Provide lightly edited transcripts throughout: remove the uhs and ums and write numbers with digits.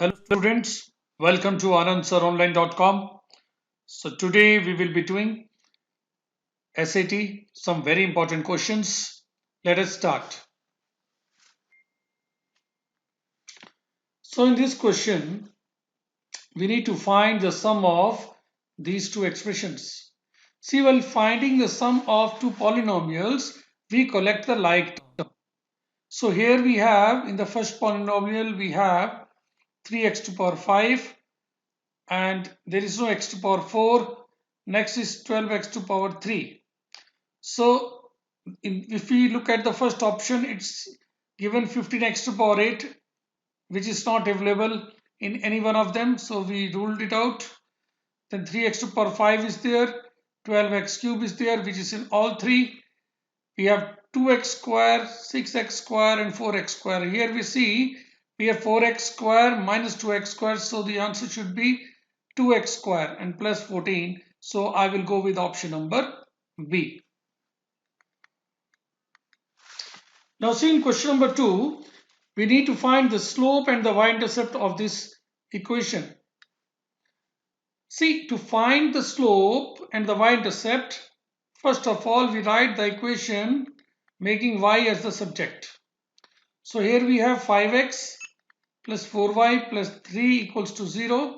Hello students, welcome to anandsaronline.com. So today we will be doing SAT, some very important questions. Let us start. So in this question, we need to find the sum of these two expressions. See, while finding the sum of two polynomials, we collect the like term. So here we have, in the first polynomial, we have 3x to power 5 and there is no x to power 4. Next is 12x to power 3. So if we look at the first option, it's given 15x to power 8, which is not available in any one of them. So we ruled it out. Then 3x to power 5 is there. 12x cube is there, which is in all three. We have 2x square, 6x square and 4x square. Here we see we have 4x square minus 2x square. So the answer should be 2x square and plus 14. So I will go with option number B. Now see in question number 2, we need to find the slope and the y-intercept of this equation. See, to find the slope and the y-intercept, first of all we write the equation making y as the subject. So here we have 5x plus 4y plus 3 equals to 0.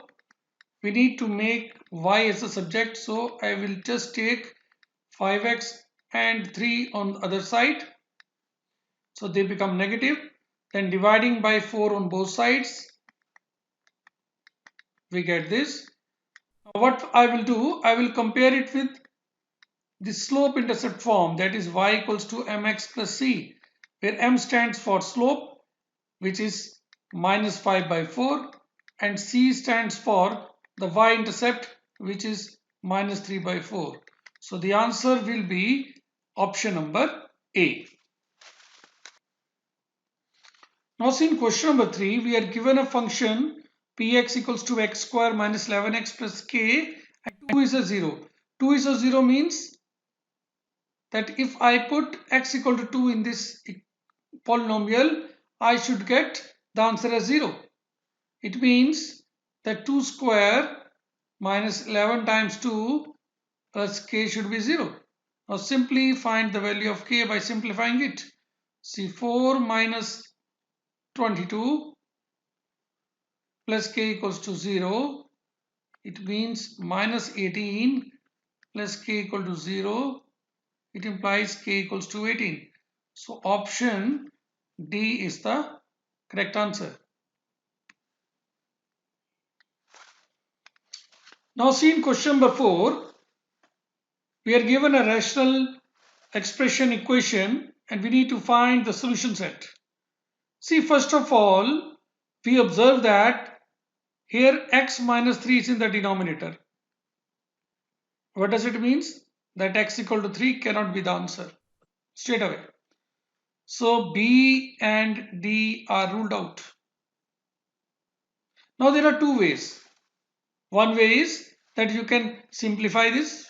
We need to make y as the subject, so I will just take 5x and 3 on the other side. So they become negative. Then dividing by 4 on both sides, we get this. Now what I will do, I will compare it with the slope intercept form, that is y equals to mx plus c, where m stands for slope, which is minus 5 by 4, and c stands for the y-intercept, which is minus 3 by 4. So the answer will be option number A. Now see in question number 3, we are given a function px equals to x square minus 11x plus k and 2 is a 0. 2 is a 0 means that if I put x equal to 2 in this polynomial, I should get the answer as 0. It means that 2 square minus 11 times 2 plus k should be 0. Now simply find the value of k by simplifying it. See, 4 minus 22 plus k equals to 0. It means minus 18 plus k equal to 0. It implies k equals to 18. So option D is the correct answer. Now see in question number 4, we are given a rational expression equation and we need to find the solution set. See, first of all, we observe that here x minus 3 is in the denominator. What does it mean? That x equal to 3 cannot be the answer straight away. So B and D are ruled out. Now there are two ways. One way is that you can simplify this.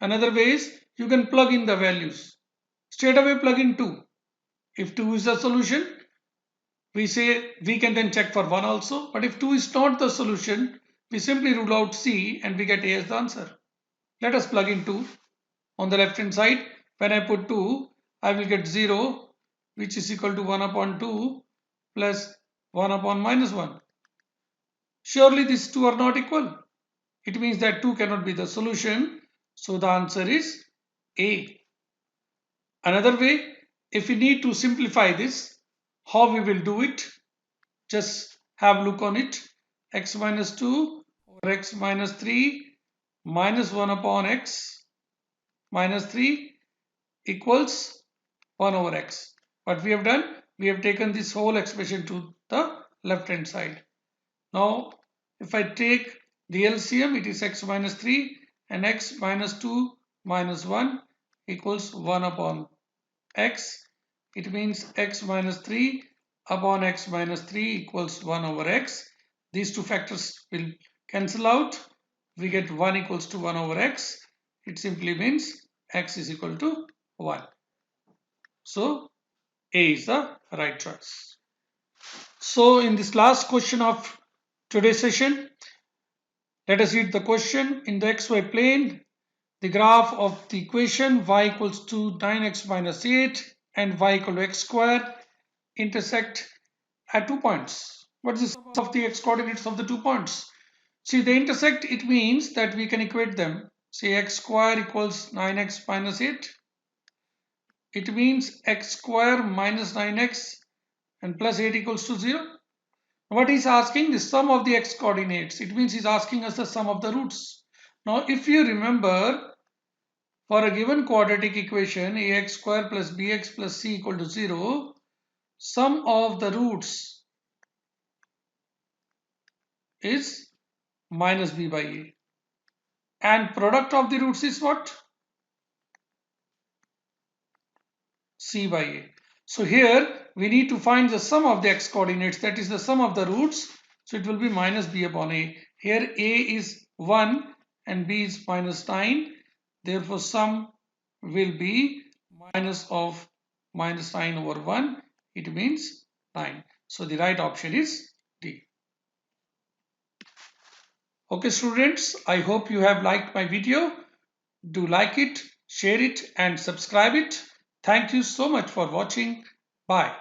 Another way is you can plug in the values. Straight away plug in 2. If 2 is the solution, we say we can then check for 1 also. But if 2 is not the solution, we simply rule out C and we get A as the answer. Let us plug in 2. On the left hand side, when I put 2, I will get 0, which is equal to 1 upon 2 plus 1 upon minus 1. Surely these two are not equal. It means that 2 cannot be the solution. So the answer is A. Another way, if we need to simplify this, how we will do it? Just have a look on it. X minus 2 over x minus 3 minus 1 upon x minus 3 equals 1 over x. What we have done? We have taken this whole expression to the left hand side. Now if I take the LCM, it is x minus 3 and x minus 2 minus 1 equals 1 upon x. It means x minus 3 upon x minus 3 equals 1 over x. These two factors will cancel out. We get 1 equals to 1 over x. It simply means x is equal to 1. So A is the right choice. So in this last question of today's session. Let us read the question. In the xy plane, the graph of the equation y equals to 9x minus 8 and y equal to x square intersect at 2 points. What is the sum of the x coordinates of the 2 points? See, they intersect, it means that we can equate them. Say x square equals 9x minus 8. It means x square minus 9x and plus 8 equals to 0. What he's asking, the sum of the x coordinates. It means he's asking us the sum of the roots. Now, if you remember, for a given quadratic equation, ax square plus bx plus c equal to 0, sum of the roots is minus b by a. And product of the roots is what? C by a. So here we need to find the sum of the x coordinates, that is the sum of the roots. So it will be minus b upon a. Here a is 1 and b is minus 9. Therefore sum will be minus of minus 9 over 1. It means 9. So the right option is D. Okay students, I hope you have liked my video. Do like it, share it and subscribe it. Thank you so much for watching. Bye.